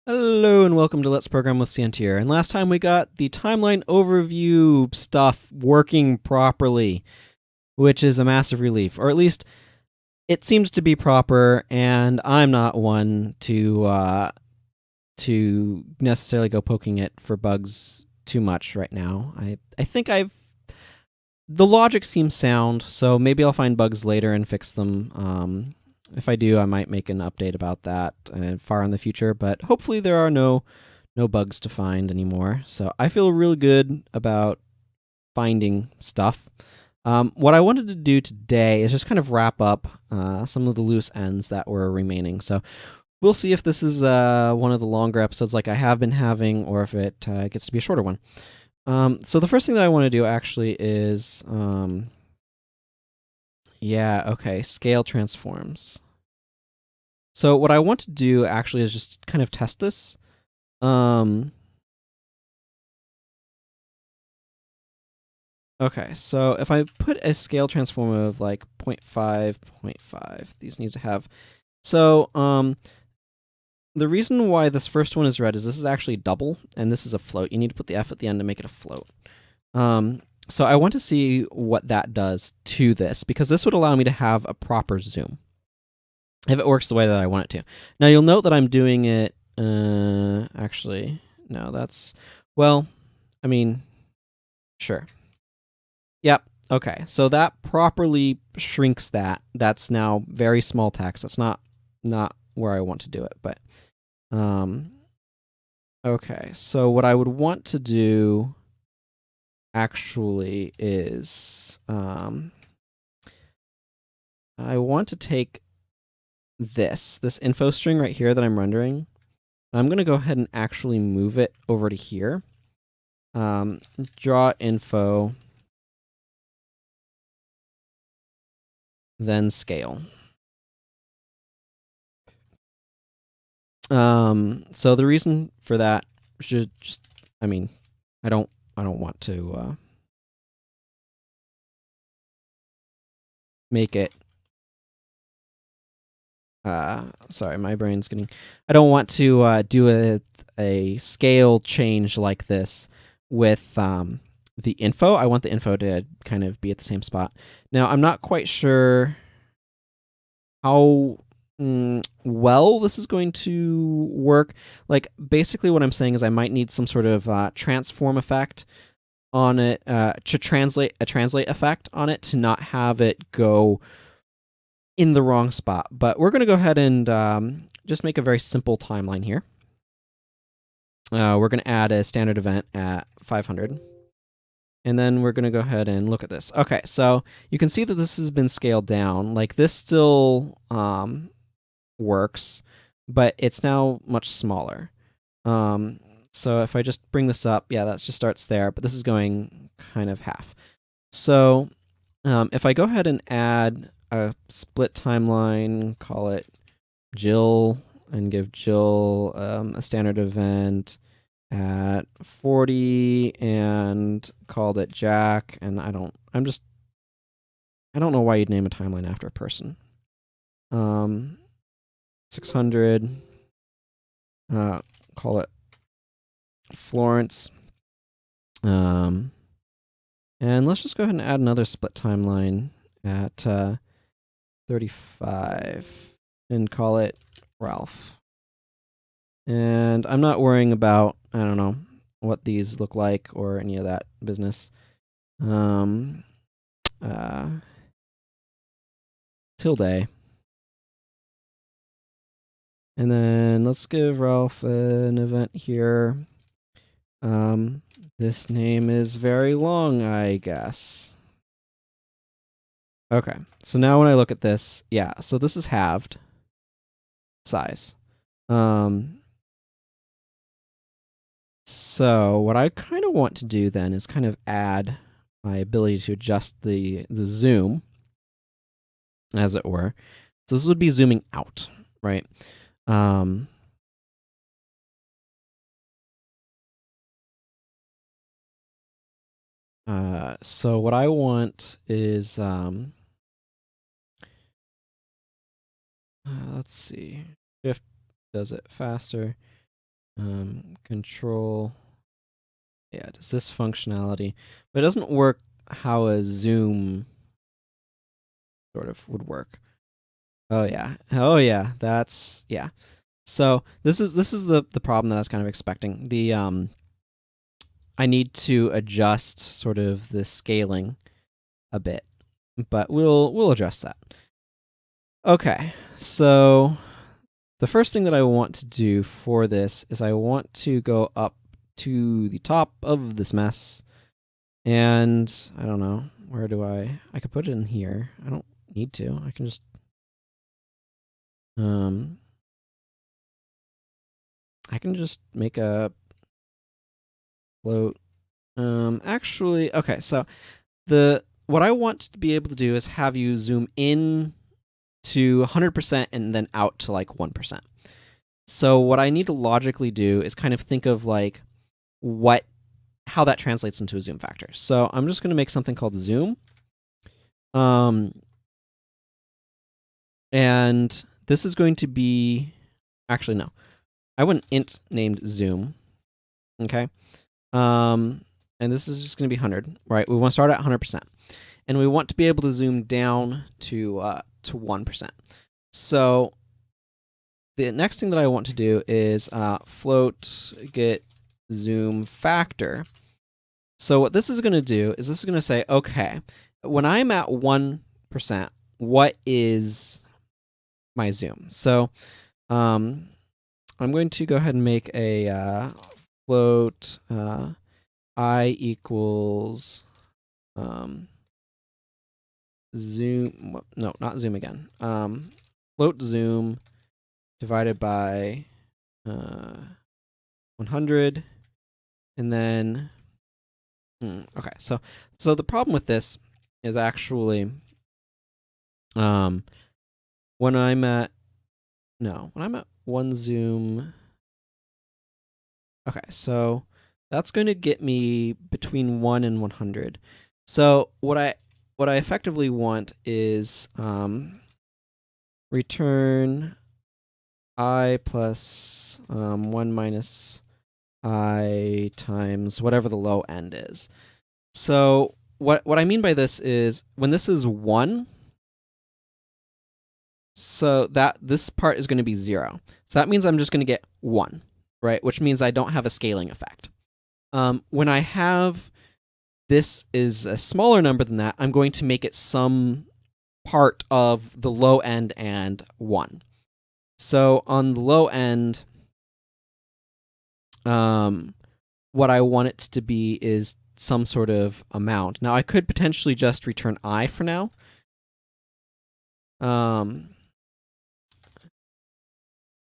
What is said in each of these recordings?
Hello and welcome to Let's Program with Santier. And last time we got the timeline overview stuff working properly, which is a massive relief, or at least it seems to be proper. And I'm not one to necessarily go poking it for bugs too much right now. I think the logic seems sound, so maybe I'll find bugs later and fix them. If I do, I might make an update about that far in the future, but hopefully there are no bugs to find anymore. So I feel really good about finding stuff. What I wanted to do today is just kind of wrap up some of the loose ends that were remaining. So we'll see if this is one of the longer episodes like I have been having, or if it gets to be a shorter one. So the first thing that I want to do actually is, scale transforms. So what I want to do actually is just kind of test this. Okay, so if I put a scale transform of like 0.5, 0.5, these need to have. So the reason why this first one is red is this is actually double, and this is a float. You need to put the F at the end to make it a float. So I want to see what that does to this, because this would allow me to have a proper zoom, if it works the way that I want it to. Now you'll note that I'm doing it, actually, no, that's, well, I mean, sure. Yep, okay, so that properly shrinks that. That's now very small text. That's not where I want to do it, but, okay, so what I would want to do actually is, I want to take this info string right here that I'm rendering. I'm going to go ahead and actually move it over to here. Draw info, then scale. So the reason for that should just, I mean, I don't want to make it. Sorry, my brain's getting. I don't want to do a scale change like this with the info. I want the info to kind of be at the same spot. Now, I'm not quite sure how well this is going to work. Like, basically what I'm saying is I might need some sort of transform effect on it, to translate effect on it, to not have it go in the wrong spot. But we're going to go ahead and just make a very simple timeline here. We're going to add a standard event at 500. And then we're going to go ahead and look at this. Okay, so you can see that this has been scaled down. Like, this still works, but it's now much smaller. So if I just bring this up, yeah, that just starts there, but this is going kind of half. So if I go ahead and add a split timeline, call it Jill, and give Jill a standard event at 40 and called it Jack, and I don't know why you'd name a timeline after a person. 600, call it Florence. And let's just go ahead and add another split timeline at 35 and call it Ralph. And I'm not worrying about, I don't know, what these look like or any of that business. Tilde. And then let's give Ralph an event here. This name is very long, I guess. Okay, so now when I look at this, yeah, so this is halved size. So what I kind of want to do then is kind of add my ability to adjust the zoom, as it were. So this would be zooming out, right? So what I want is, let's see, Shift does it faster. Control. Yeah, does this functionality, but it doesn't work how a zoom sort of would work. Oh yeah, that's yeah. So this is the problem that I was kind of expecting. The I need to adjust sort of the scaling a bit, but we'll address that. Okay, so the first thing that I want to do for this is I want to go up to the top of this mess, and I don't know, where do I could put it in here. I don't need to. I can just I can just make a float. Actually, okay, so what I want to be able to do is have you zoom in to 100% and then out to like 1%. So what I need to logically do is kind of think of like how that translates into a zoom factor. So I'm just going to make something called zoom. And this is going to be, actually no, I want an int named zoom. Okay. And this is just going to be 100, right? We want to start at 100%. And we want to be able to zoom down to 1%. So the next thing that I want to do is float get zoom factor. So what this is going to do is this is going to say, okay, when I'm at 1%, what is my zoom? So I'm going to go ahead and make a float I equals zoom. No, not zoom again. Float zoom divided by 100, and then okay. So the problem with this is actually when I'm at one zoom. Okay, so that's going to get me between 1 and 100. So what I effectively want is return I plus 1 minus I times whatever the low end is. So what I mean by this is when this is 1, so that this part is going to be 0. So that means I'm just going to get 1, right? Which means I don't have a scaling effect. When I have this is a smaller number than that, I'm going to make it some part of the low end and 1. So on the low end, what I want it to be is some sort of amount. Now I could potentially just return I for now.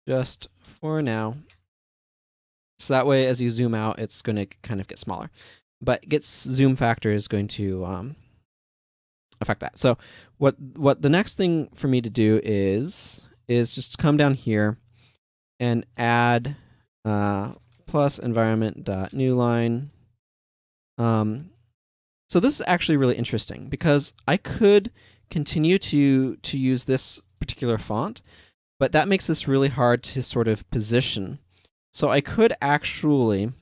Just for now. So that way, as you zoom out, it's going to kind of get smaller. But gets zoom factor is going to affect that. So what the next thing for me to do is just come down here and add plus environment dot new line. So this is actually really interesting because I could continue to use this particular font, but that makes this really hard to sort of position. So I could actually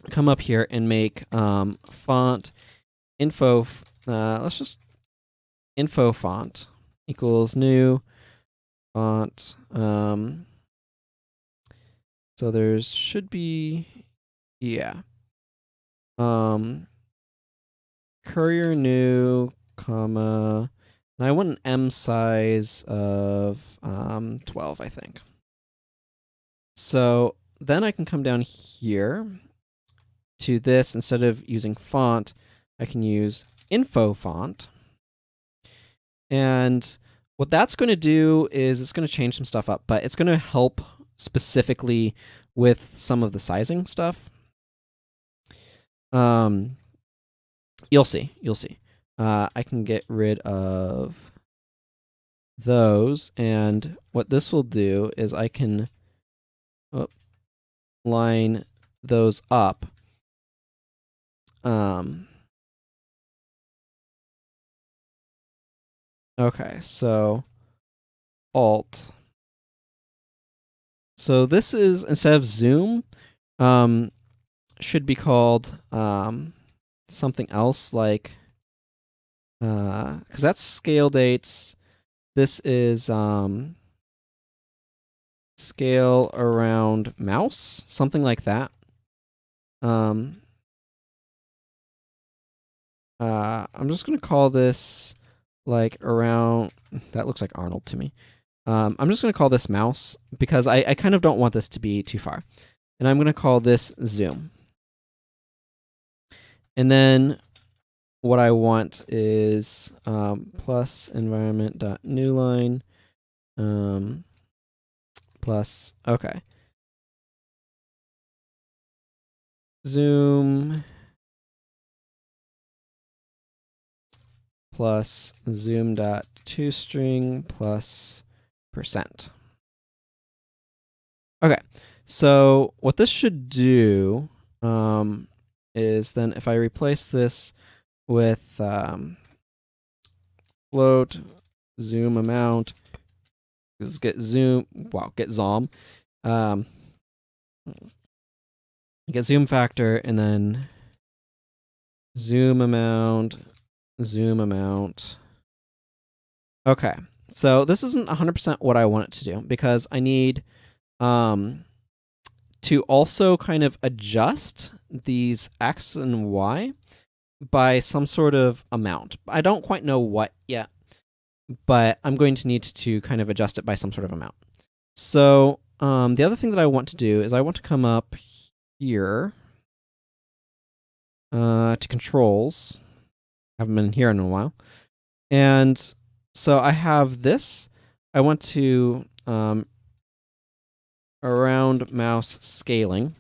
come up here and make font info. Let's just info font equals new font. So there's should be courier new comma. And I want an M size of 12, I think. So then I can come down here to this. Instead of using font, I can use info font. And what that's going to do is it's going to change some stuff up, but it's going to help specifically with some of the sizing stuff. You'll see. I can get rid of those, and what this will do is I can line those up. Okay, so Alt So this is, instead of zoom, should be called something else, like, because that's scale dates. This is scale around mouse, something like that. I'm just gonna call this like around. That looks like Arnold to me. I'm just gonna call this mouse because I kind of don't want this to be too far, and I'm gonna call this zoom. And then what I want is plus environment dot new line plus, okay, zoom plus zoom dot toString plus %. Okay, so what this should do is then if I replace this with float zoom amount, is get zoom, get zom, get zoom factor, and then zoom amount. Okay, so this isn't 100% what I want it to do because I need to also kind of adjust these x and y by some sort of amount. I don't quite know what yet, but I'm going to need to kind of adjust it by some sort of amount. So the other thing that I want to do is I want to come up here to controls. I haven't been here in a while. And so I have this. I want to around mouse scaling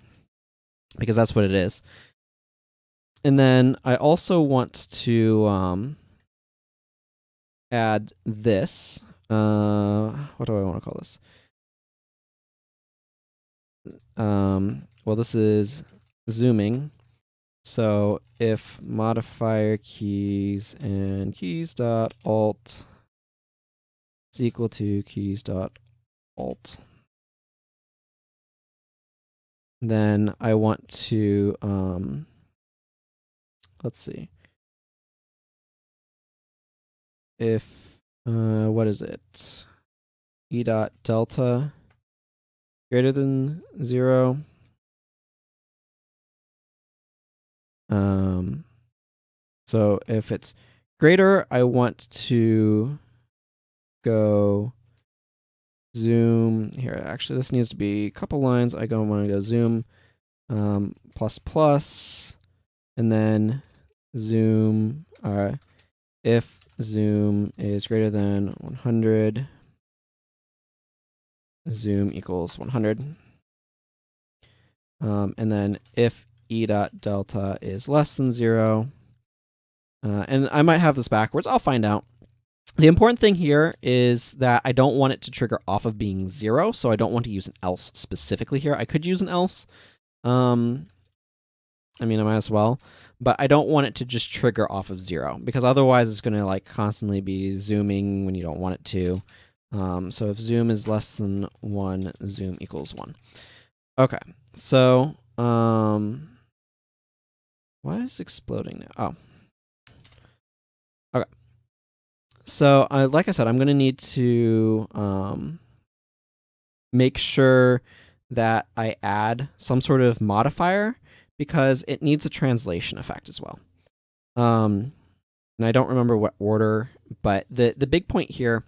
because that's what it is. And then I also want to add this. What do I want to call this? Well, this is zooming. So if modifier keys and keys dot alt is equal to keys dot alt, then I want to let's see, if what is it, e dot delta greater than 0, so if it's greater, I want to go zoom here. Actually, this needs to be a couple lines. I want to go zoom plus plus, and then zoom. If zoom is greater than 100, zoom equals 100. And then if e dot delta is less than 0, and I might have this backwards. I'll find out. The important thing here is that I don't want it to trigger off of being 0, so I don't want to use an else specifically here. I could use an else. I mean, I might as well, but I don't want it to just trigger off of 0 because otherwise it's going to like constantly be zooming when you don't want it to. So if zoom is less than 1, zoom equals 1. Okay, so why is exploding now? Oh. Okay. So like I said, I'm going to need to make sure that I add some sort of modifier because it needs a translation effect as well. And I don't remember what order, but the big point here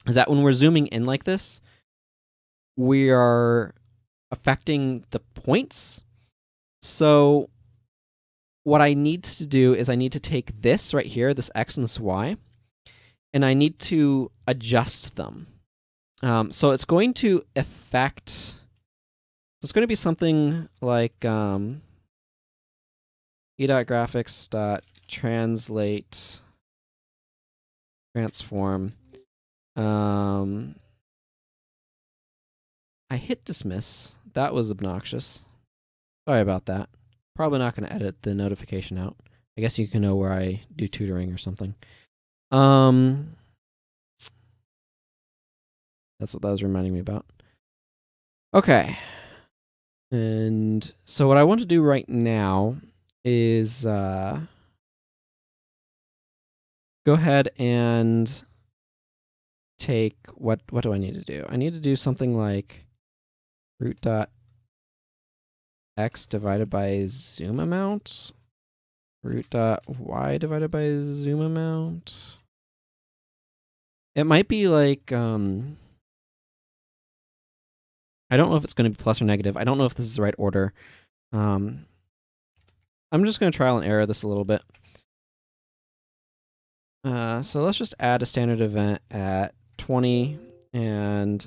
is that when we're zooming in like this, we are affecting the points. So what I need to do is I need to take this right here, this x and this y, and I need to adjust them. So it's going to affect. It's going to be something like e.graphics.translate transform. I hit dismiss. That was obnoxious. Sorry about that. Probably not going to edit the notification out. I guess you can know where I do tutoring or something. That's what that was reminding me about. Okay. And so what I want to do right now is go ahead and take what do I need to do? I need to do something like root dot x divided by zoom amount, root dot y divided by zoom amount. It might be like I don't know if it's going to be plus or negative. I don't know if this is the right order. I'm just going to trial and error this a little bit. So let's just add a standard event at 20 and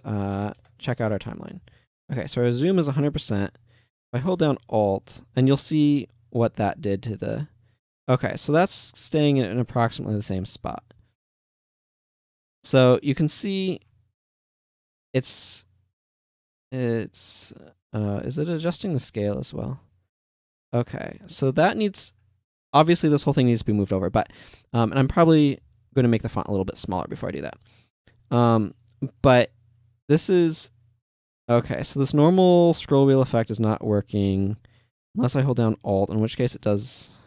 check out our timeline. Okay, so our zoom is 100%. If I hold down Alt, and you'll see what that did to the... Okay, so that's staying in approximately the same spot. So you can see it's is it adjusting the scale as well? Okay, so that needs... Obviously, this whole thing needs to be moved over, but and I'm probably going to make the font a little bit smaller before I do that. But this is okay. So this normal scroll wheel effect is not working unless I hold down Alt, in which case it does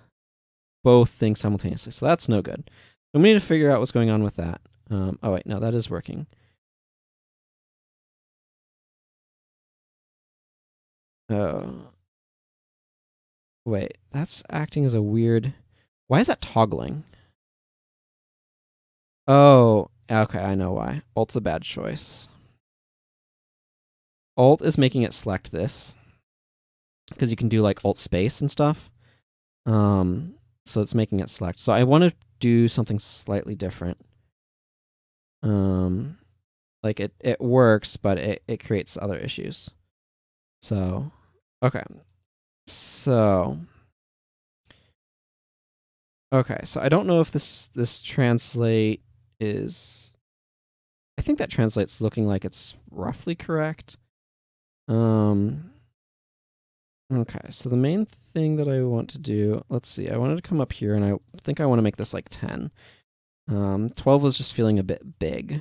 both things simultaneously. So that's no good. So we need to figure out what's going on with that. Oh wait, no, that is working. Oh, wait, that's acting as a weird. Why is that toggling? Oh, okay, I know why. Alt's a bad choice. Alt is making it select this because you can do like Alt space and stuff. So it's making it select. So I want to do something slightly different. Like it works, but it creates other issues. So, okay. So, okay. So I don't know if this translate is. I think that translates looking like it's roughly correct. Okay, so the main thing that I want to do, let's see, I wanted to come up here and I think I want to make this like 10. 12 was just feeling a bit big.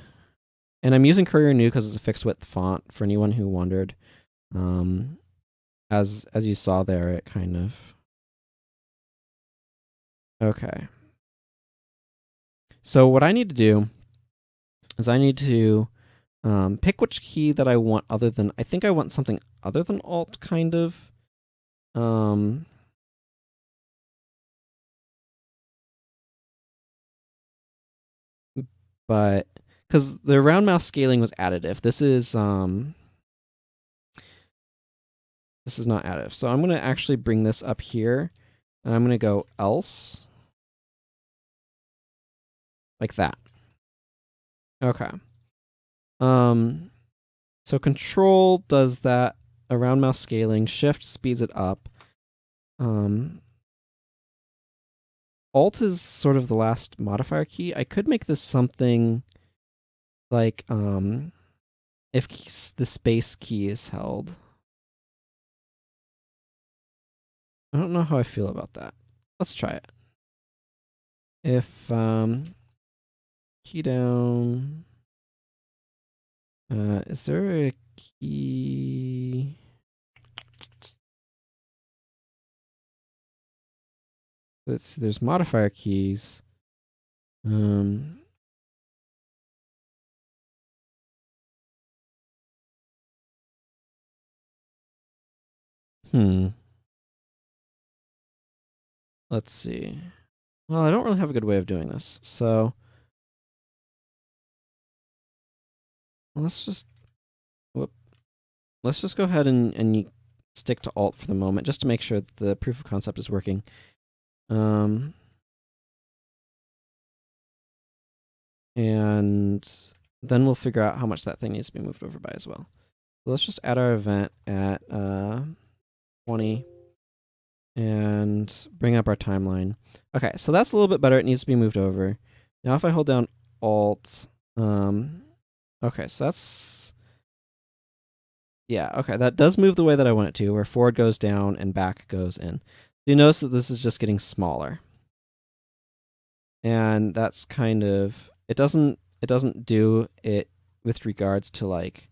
And I'm using Courier New because it's a fixed width font for anyone who wondered. As you saw there, it kind of... Okay. So what I need to do is I need to pick which key that I want other than... I think I want something other than Alt, kind of. But because the round mouse scaling was additive, this is not additive. So I'm gonna actually bring this up here, and I'm gonna go else, like that. Okay. So Control does that around mouse scaling. Shift speeds it up. Alt is sort of the last modifier key. I could make this something like if the space key is held. I don't know how I feel about that. Let's try it. If key down, is there a key? Let's see. There's modifier keys. Hmm. Let's see. Well, I don't really have a good way of doing this, so let's just let's just go ahead and stick to Alt for the moment, just to make sure that the proof of concept is working. And then we'll figure out how much that thing needs to be moved over by as well. So let's just add our event at 20 and bring up our timeline. Okay, so that's a little bit better. It needs to be moved over. Now if I hold down Alt, okay, so that's... Yeah, okay, that does move the way that I want it to, where forward goes down and back goes in. You notice that this is just getting smaller. And that's kind of... It doesn't do it with regards to like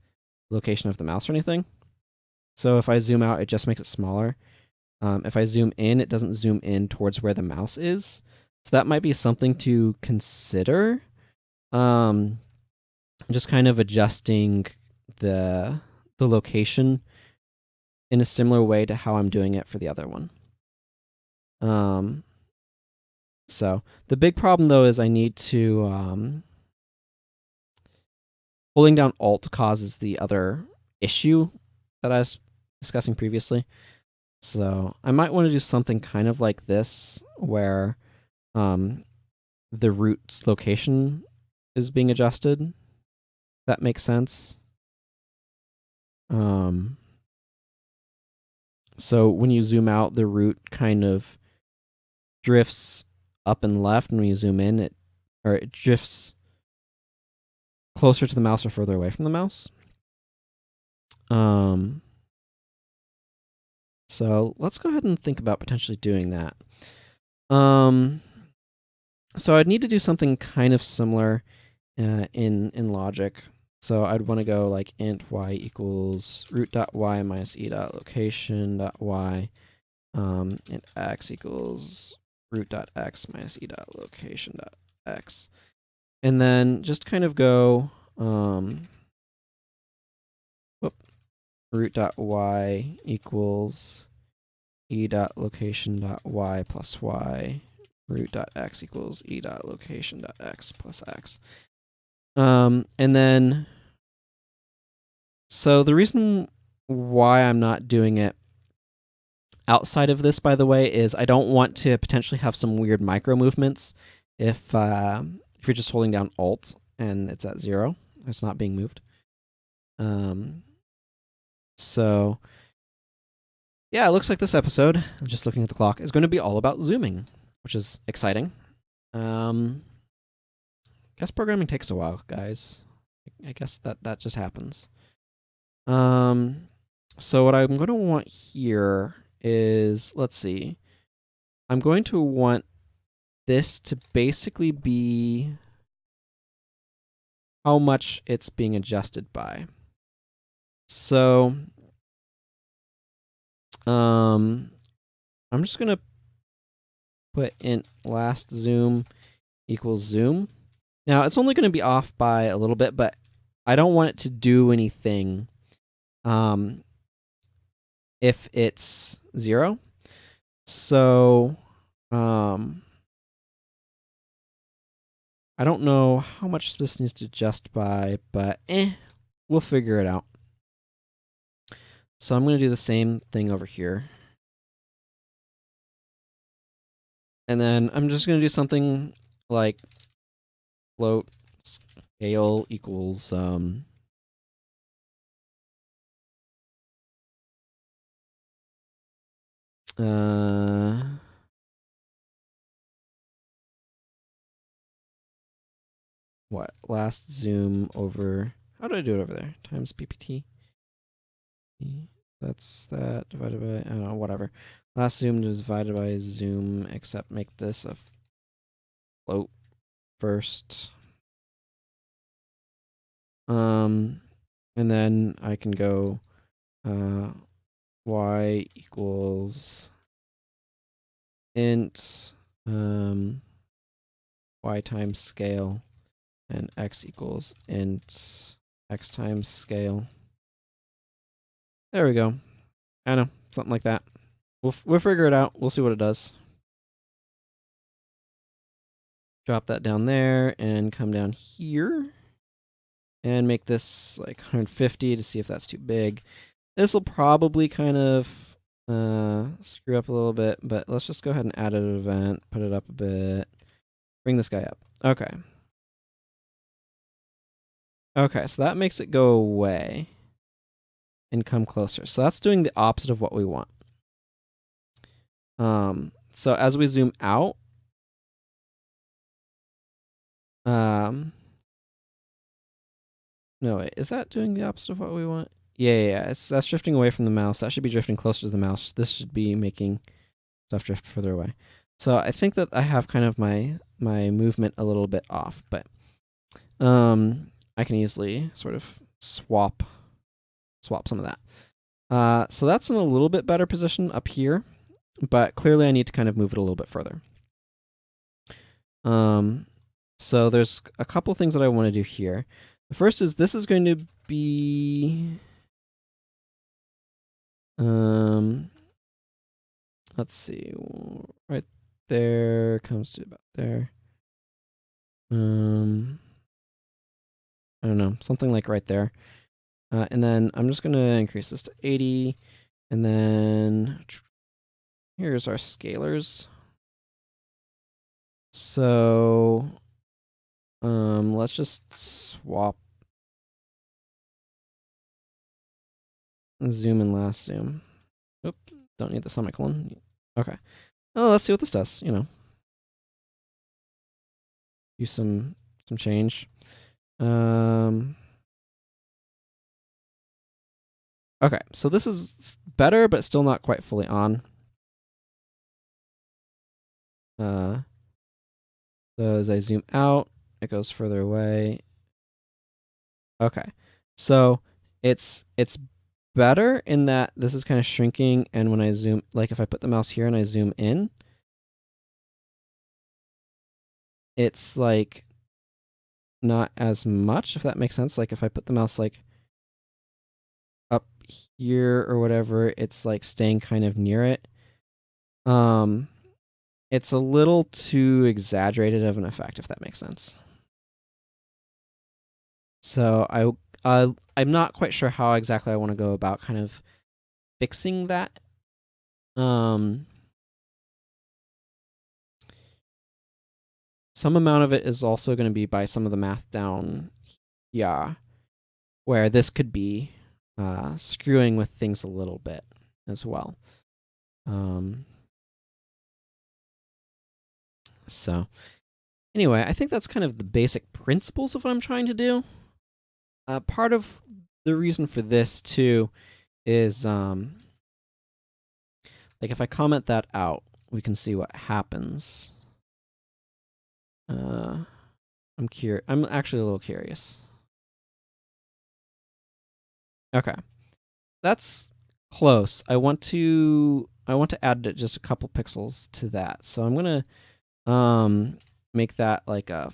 location of the mouse or anything. So if I zoom out, it just makes it smaller. If I zoom in, it doesn't zoom in towards where the mouse is. So that might be something to consider. Just kind of adjusting the location in a similar way to how I'm doing it for the other one. So the big problem though is I need to holding down Alt causes the other issue that I was discussing previously. So I might want to do something kind of like this, where the root's location is being adjusted. That makes sense. So when you zoom out, the root kind of drifts up and left, and when you zoom in, it drifts closer to the mouse or further away from the mouse. So let's go ahead and think about potentially doing that. So I'd need to do something kind of similar in logic. So I'd want to go like int y equals root.y minus e.location.y, and x equals root.x minus e.location.x. And then just kind of go root.y equals e.location.y plus y, root.x equals e.location.x plus x. And then, so the reason why I'm not doing it outside of this, by the way, is I don't want to potentially have some weird micro movements if you're just holding down Alt and it's at 0, it's not being moved. So yeah, it looks like this episode, I'm just looking at the clock, is going to be all about zooming, which is exciting. Guess programming takes a while, guys. I guess that just happens. So what I'm going to want here is, let's see, I'm going to want this to basically be how much it's being adjusted by. So I'm just going to put int last zoom equals zoom. Now, it's only going to be off by a little bit, but I don't want it to do anything if it's 0. So I don't know how much this needs to adjust by, but we'll figure it out. So I'm going to do the same thing over here. And then I'm just going to do something like float scale equals what? Last zoom over, how do I do it over there? Times PPT. That's that divided by, I don't know, whatever. Last zoom is divided by zoom, except make this a float first. And then I can go y equals int y times scale, and x equals int x times scale. There we go. I don't know, something like that. We'll figure it out. We'll see what it does. Drop that down there and come down here and make this like 150 to see if that's too big. This will probably kind of screw up a little bit, but let's just go ahead and add an event, put it up a bit, bring this guy up. Okay. Okay, so that makes it go away and come closer. So that's doing the opposite of what we want. So as we zoom out, no, wait, is that doing the opposite of what we want? Yeah. That's drifting away from the mouse. That should be drifting closer to the mouse. This should be making stuff drift further away. So I think that I have kind of my movement a little bit off, but I can easily sort of swap some of that. So that's in a little bit better position up here, but clearly I need to kind of move it a little bit further. So there's a couple things that I want to do here. The first is this is going to be let's see, right there comes to about there. I don't know, something like right there. And then I'm just going to increase this to 80. And then here's our scalars. So let's just swap zoom and last zoom. Oop, don't need the semicolon. Okay. Oh, let's see what this does, you know. Do some change. Okay, so this is better, but still not quite fully on. So as I zoom out, it goes further away. Okay, so it's better in that this is kind of shrinking, and when I zoom, like if I put the mouse here and I zoom in, it's like not as much, if that makes sense. Like if I put the mouse like up here or whatever, it's like staying kind of near it. It's a little too exaggerated of an effect, if that makes sense. So I'm not quite sure how exactly I want to go about kind of fixing that. Some amount of it is also going to be by some of the math down here, where this could be screwing with things a little bit as well. So anyway, I think that's kind of the basic principles of what I'm trying to do. Part of the reason for this too is like if I comment that out, we can see what happens. I'm actually a little curious. Okay, that's close. I want to add just a couple pixels to that, so I'm gonna make that like a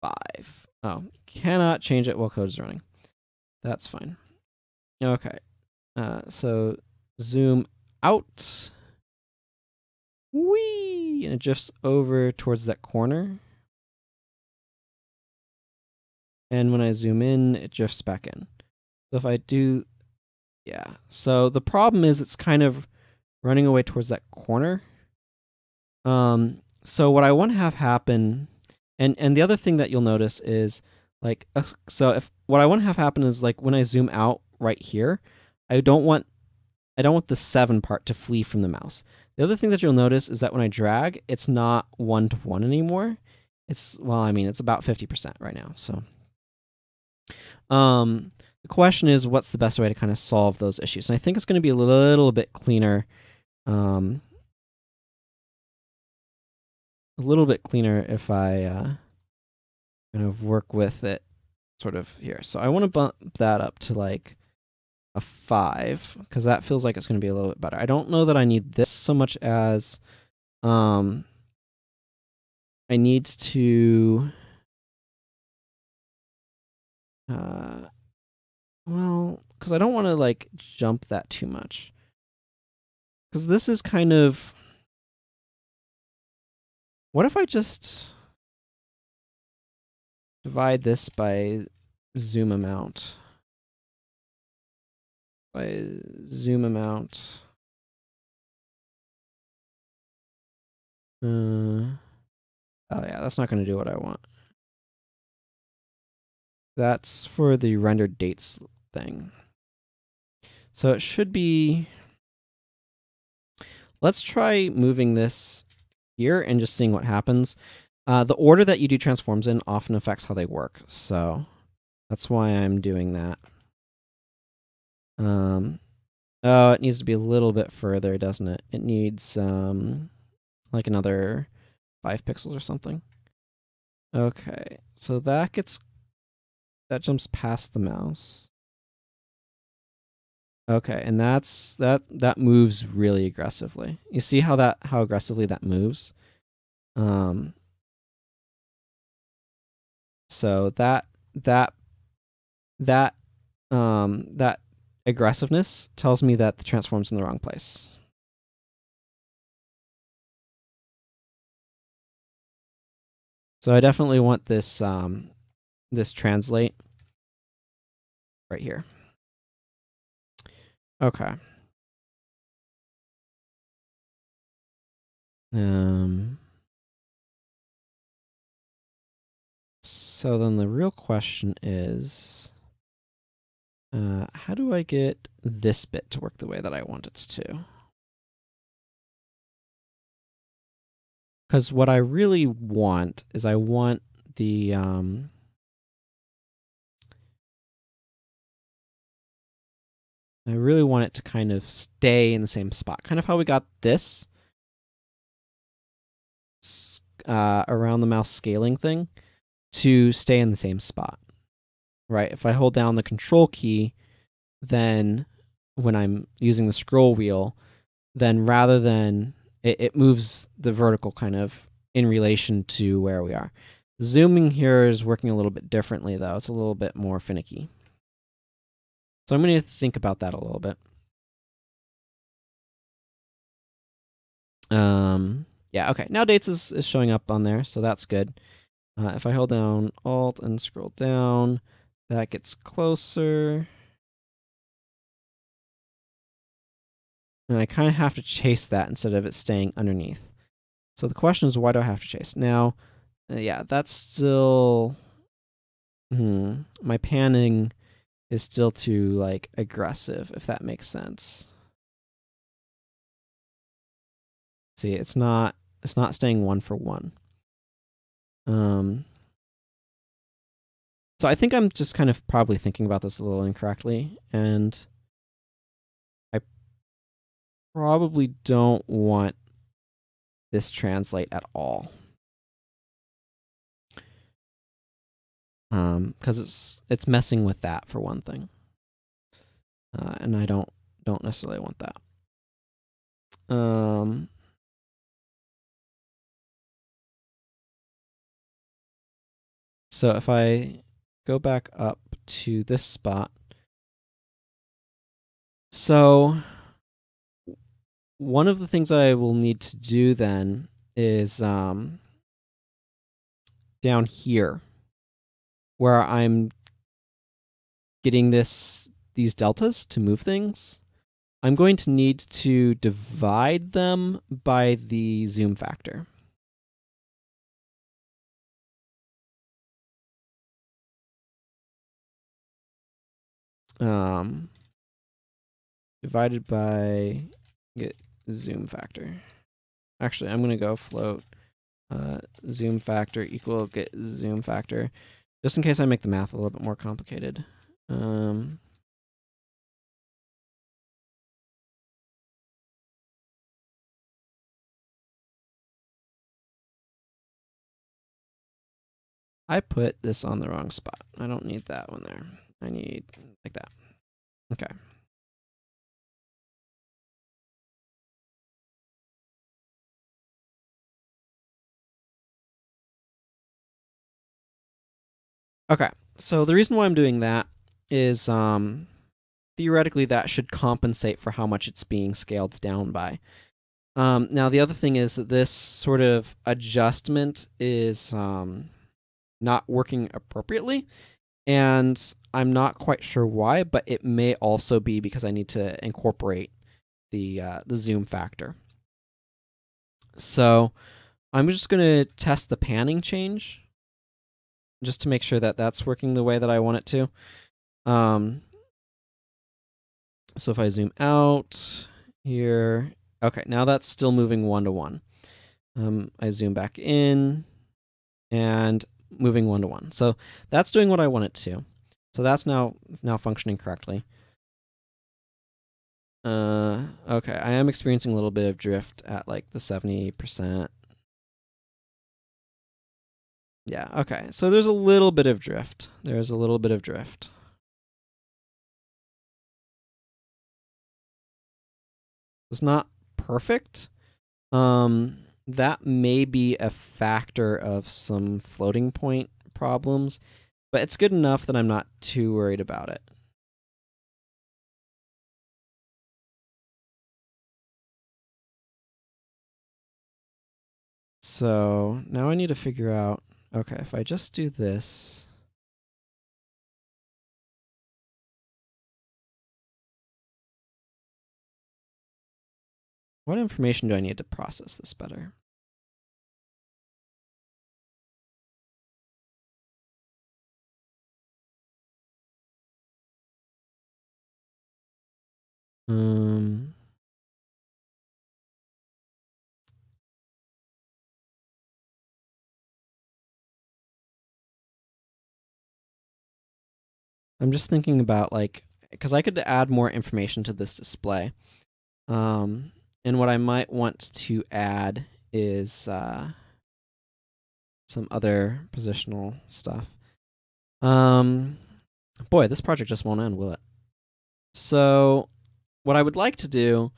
5. Oh, cannot change it while code is running. That's fine. Okay, so zoom out. Whee! And it drifts over towards that corner. And when I zoom in, it drifts back in. So if I do, yeah. So the problem is it's kind of running away towards that corner. So what I want to have happen, and the other thing that you'll notice is like, so if what I want to have happen is like when I zoom out right here, I don't want the 7 part to flee from the mouse. The other thing that you'll notice is that when I drag, it's not 1-to-1 anymore. It's, well, I mean, it's about 50% right now. So the question is, what's the best way to kind of solve those issues? And I think it's going to be a little bit cleaner. A little bit cleaner if I kind of work with it sort of here. So I want to bump that up to like a 5 because that feels like it's going to be a little bit better. I don't know that I need this so much as I need to well, because I don't want to like jump that too much, because this is kind of, what if I just divide this by zoom amount? By zoom amount. Oh yeah, that's not going to do what I want. That's for the rendered dates thing. So it should be, let's try moving this here and just seeing what happens. The order that you do transforms in often affects how they work, so that's why I'm doing that. Oh, it needs to be a little bit further, doesn't it? It needs like another 5 pixels or something. Okay, so that jumps past the mouse. Okay, and that moves really aggressively. You see how aggressively that moves? Um, so that that that aggressiveness tells me that the transform's in the wrong place. So I definitely want this translate right here. Okay. Um, so then the real question is, how do I get this bit to work the way that I want it to? Because what I really want is I want the I really want it to kind of stay in the same spot, kind of how we got this around the mouse scaling thing to stay in the same spot, right? If I hold down the control key, then when I'm using the scroll wheel, then rather than it moves the vertical kind of in relation to where we are. Zooming here is working a little bit differently, though. It's a little bit more finicky. So I'm going to think about that a little bit. Yeah, okay. Now dates is showing up on there, so that's good. If I hold down Alt and scroll down, that gets closer. And I kind of have to chase that instead of it staying underneath. So the question is, why do I have to chase? Now, yeah, that's still... my panning is still too, like, aggressive, if that makes sense. See, it's not staying one for one. So I think I'm just kind of probably thinking about this a little incorrectly, and I probably don't want this translate at all. Because it's messing with that for one thing, and I don't necessarily want that. So if I go back up to this spot, so one of the things that I will need to do then is down here, where I'm getting these deltas to move things. I'm going to need to divide them by the zoom factor. Divided by get zoom factor. Actually, I'm going to go float zoom factor equal get zoom factor, just in case I make the math a little bit more complicated. I put this on the wrong spot. I don't need that one there. I need like that. Okay. Okay. So the reason why I'm doing that is theoretically that should compensate for how much it's being scaled down by. Now the other thing is that this sort of adjustment is not working appropriately, and I'm not quite sure why, but it may also be because I need to incorporate the zoom factor. So I'm just going to test the panning change just to make sure that that's working the way that I want it to. So if I zoom out here, okay, now that's still moving 1 to 1. I zoom back in and moving 1 to 1. So that's doing what I want it to. So that's now functioning correctly. Okay, I am experiencing a little bit of drift at like the 70%. Yeah, okay. So there's a little bit of drift. There's a little bit of drift. it's not perfect. That may be a factor of some floating point problems, but it's good enough that I'm not too worried about it. So now I need to figure out, okay, if I just do this, what information do I need to process this better? I'm just thinking about like, because I could add more information to this display. And what I might want to add is some other positional stuff. Boy, this project just won't end, will it? So what I would like to do,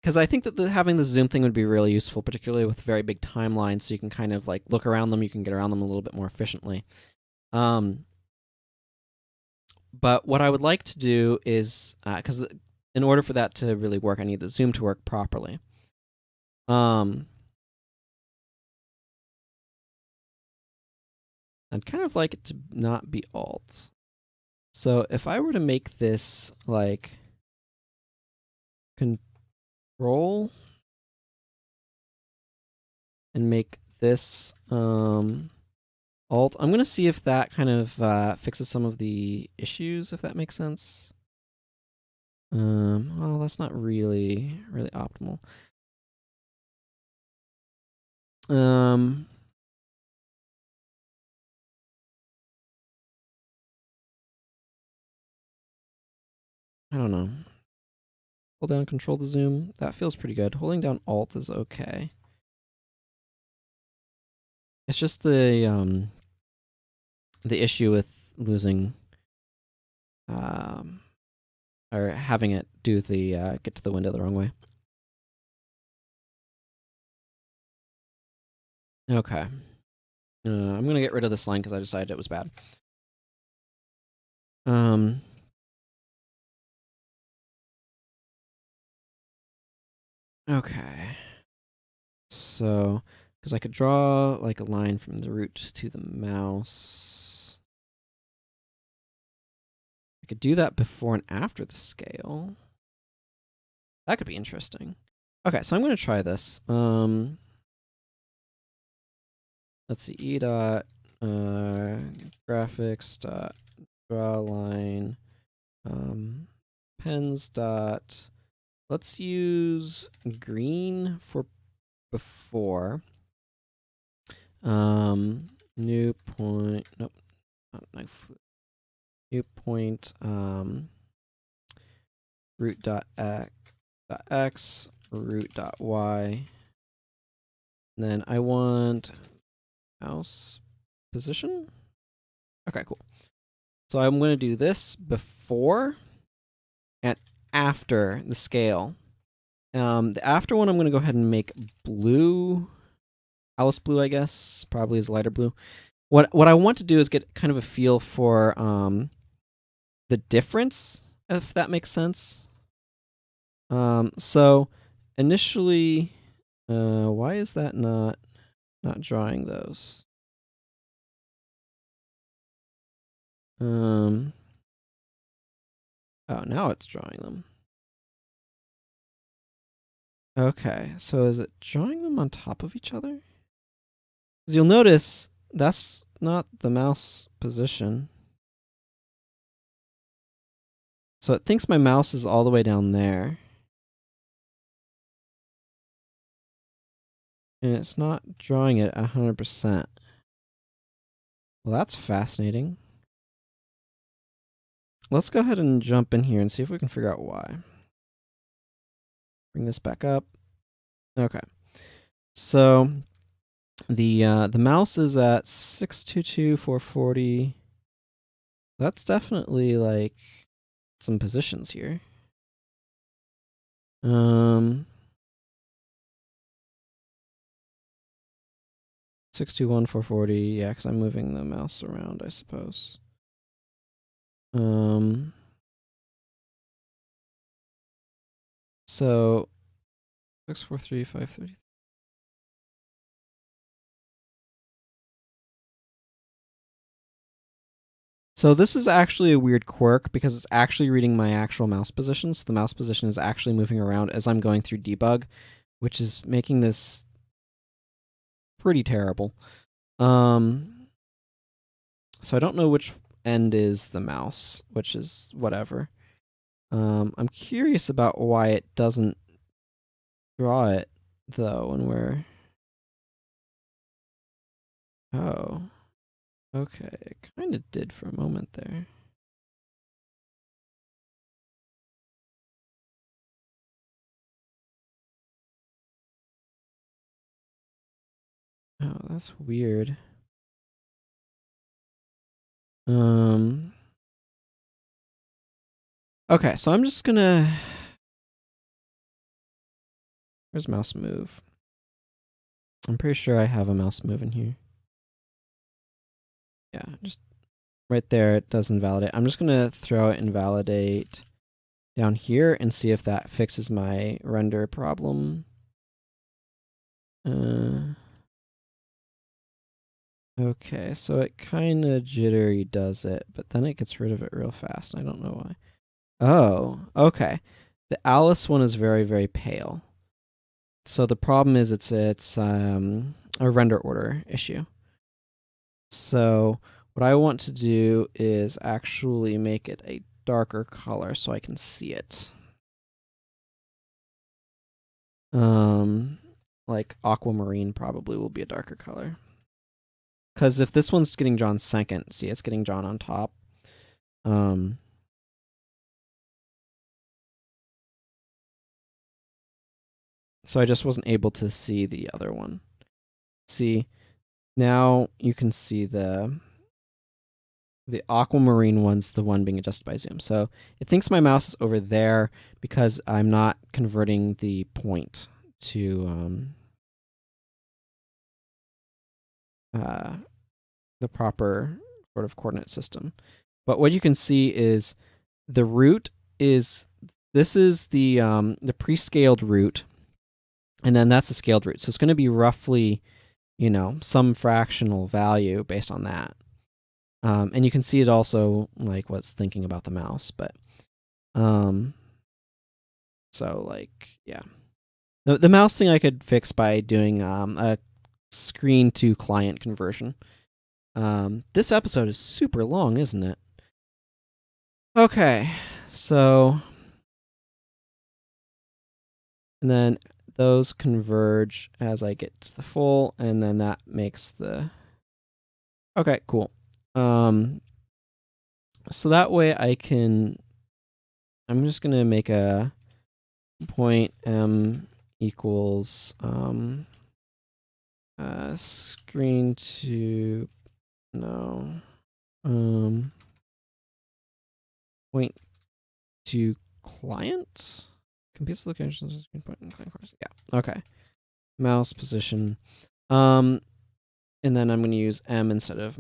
because I think that having the zoom thing would be really useful, particularly with very big timelines, so you can kind of like look around them, you can get around them a little bit more efficiently. But what I would like to do is, because in order for that to really work, I need the zoom to work properly. I'd kind of like it to not be alt. So if I were to make this like control and make this alt, I'm gonna see if that kind of fixes some of the issues, if that makes sense. Well, that's not really optimal. I don't know. Hold down, control the zoom. That feels pretty good. Holding down alt is okay. It's just the issue with losing or having it do the get to the window the wrong way. Okay. I'm gonna get rid of this line because I decided it was bad. Okay. So, because I could draw like a line from the root to the mouse. I could do that before and after the scale. That could be interesting. Okay, so I'm going to try this. Let's see, e dot graphics dot draw line pens dot. Let's use green for before. New point. Nope, not knife. New point. Root dot x root dot y. And then I want mouse position. Okay, cool. So I'm going to do this before and after the scale. The after one I'm going to go ahead and make blue. Alice blue, I guess, probably is lighter blue. What I want to do is get kind of a feel for the difference, if that makes sense. So initially, why is that not drawing those? Oh, now it's drawing them. Okay, so is it drawing them on top of each other? Because you'll notice that's not the mouse position. So it thinks my mouse is all the way down there. And it's not drawing it 100%. Well, that's fascinating. Let's go ahead and jump in here and see if we can figure out why. Bring this back up. Okay. So the mouse is at 622,440. That's definitely like some positions here. Um, 621, 440. Yeah, because I'm moving the mouse around, I suppose. So 643, 530. So this is actually a weird quirk because it's actually reading my actual mouse position. So the mouse position is actually moving around as I'm going through debug, which is making this pretty terrible. So I don't know which end is the mouse, which is whatever. I'm curious about why it doesn't draw it though, and where. Oh, okay. It kind of did for a moment there. Oh, that's weird. Um. Okay, so I'm just gonna. Where's mouse move? I'm pretty sure I have a mouse move in here. Yeah, just right there. It does invalidate. I'm just gonna throw it invalidate down here and see if that fixes my render problem. Okay, so it kind of jittery does it, but then it gets rid of it real fast. I don't know why. Oh, okay. The Alice one is very, very pale. So the problem is it's a render order issue. So what I want to do is actually make it a darker color so I can see it. Like aquamarine probably will be a darker color. Because if this one's getting drawn second, see, it's getting drawn on top. So I just wasn't able to see the other one. See, now you can see the aquamarine one's the one being adjusted by zoom. So it thinks my mouse is over there because I'm not converting the point to the proper sort of coordinate system. But what you can see is the root is this is the pre-scaled root, and then that's the scaled root. So it's going to be roughly, some fractional value based on that. And you can see it also like what's thinking about the mouse, but so like yeah, the mouse thing I could fix by doing a screen to client conversion. This episode is super long, isn't it? Okay, so and then those converge as I get to the full, and then that makes the okay, cool. So that way I can. I'm just gonna make a point m equals screen to no point to client computes the locations of screen point and client course. Yeah. Okay. Mouse position. And then I'm going to use m instead of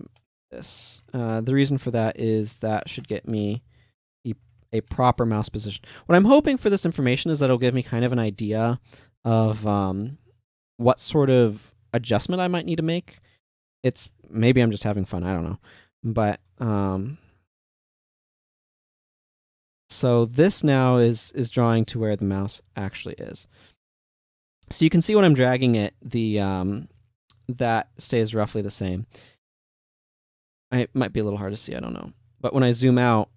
this. The reason for that is that should get me a proper mouse position. What I'm hoping for this information is that it'll give me kind of an idea of what sort of adjustment I might need to make. It's maybe I'm just having fun. I don't know, but so this now is drawing to where the mouse actually is. So you can see when I'm dragging it, the that stays roughly the same. It might be a little hard to see. I don't know, but when I zoom out,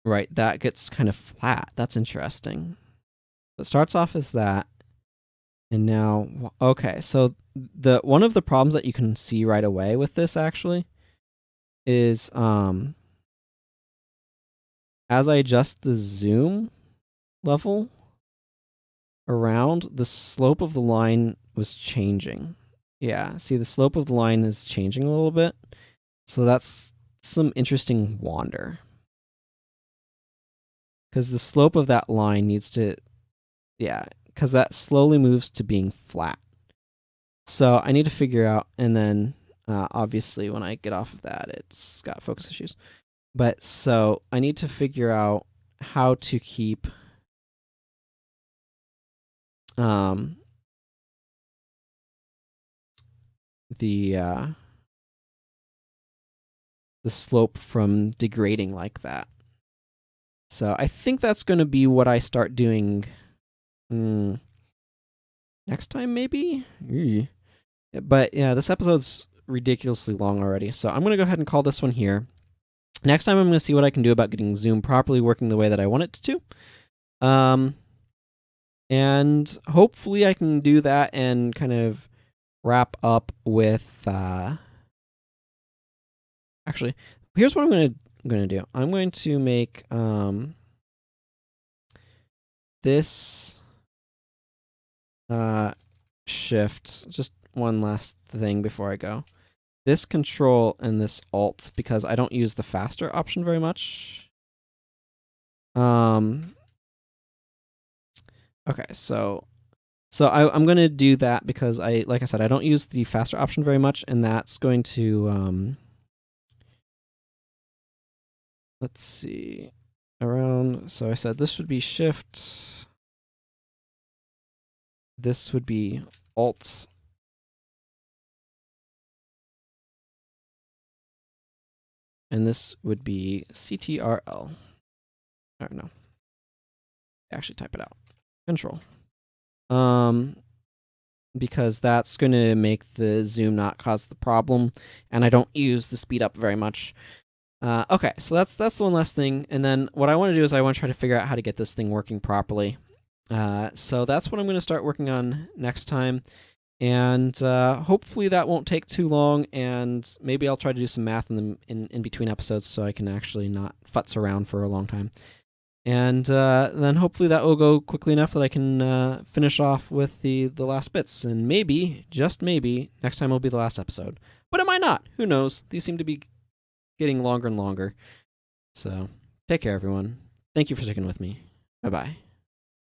right, that gets kind of flat. That's interesting. So it starts off as that, and now okay. So the one of the problems that you can see right away with this actually is as I adjust the zoom level around, the slope of the line was changing. Yeah, see, the slope of the line is changing a little bit. So that's some interesting wander. because the slope of that line needs to, yeah, because that slowly moves to being flat. So I need to figure out, and then obviously when I get off of that, it's got focus issues. But so I need to figure out how to keep the slope from degrading like that. So I think that's going to be what I start doing next time, maybe? But yeah, this episode's ridiculously long already, so I'm going to go ahead and call this one here. Next time, I'm going to see what I can do about getting Zoom properly working the way that I want it to. And hopefully I can do that and kind of wrap up with... Actually, here's what I'm going to do. I'm going to make this shift, just one last thing before I go. This control and this alt, because I don't use the faster option very much. Okay, so I'm going to do that because like I said, I don't use the faster option very much, and that's going to let's see, around. So I said this would be shift. This would be alt. And this would be CTRL. Or no. Actually type it out. Control. Because that's going to make the zoom not cause the problem, and I don't use the speed up very much. Okay, so that's the one last thing, and then what I want to do is I want to try to figure out how to get this thing working properly. So that's what I'm going to start working on next time, and hopefully that won't take too long, and maybe I'll try to do some math in between episodes so I can actually not futz around for a long time. And then hopefully that will go quickly enough that I can finish off with the last bits. And maybe, just maybe, next time will be the last episode. But it might not. Who knows? These seem to be getting longer and longer. So take care, everyone. Thank you for sticking with me. Bye-bye.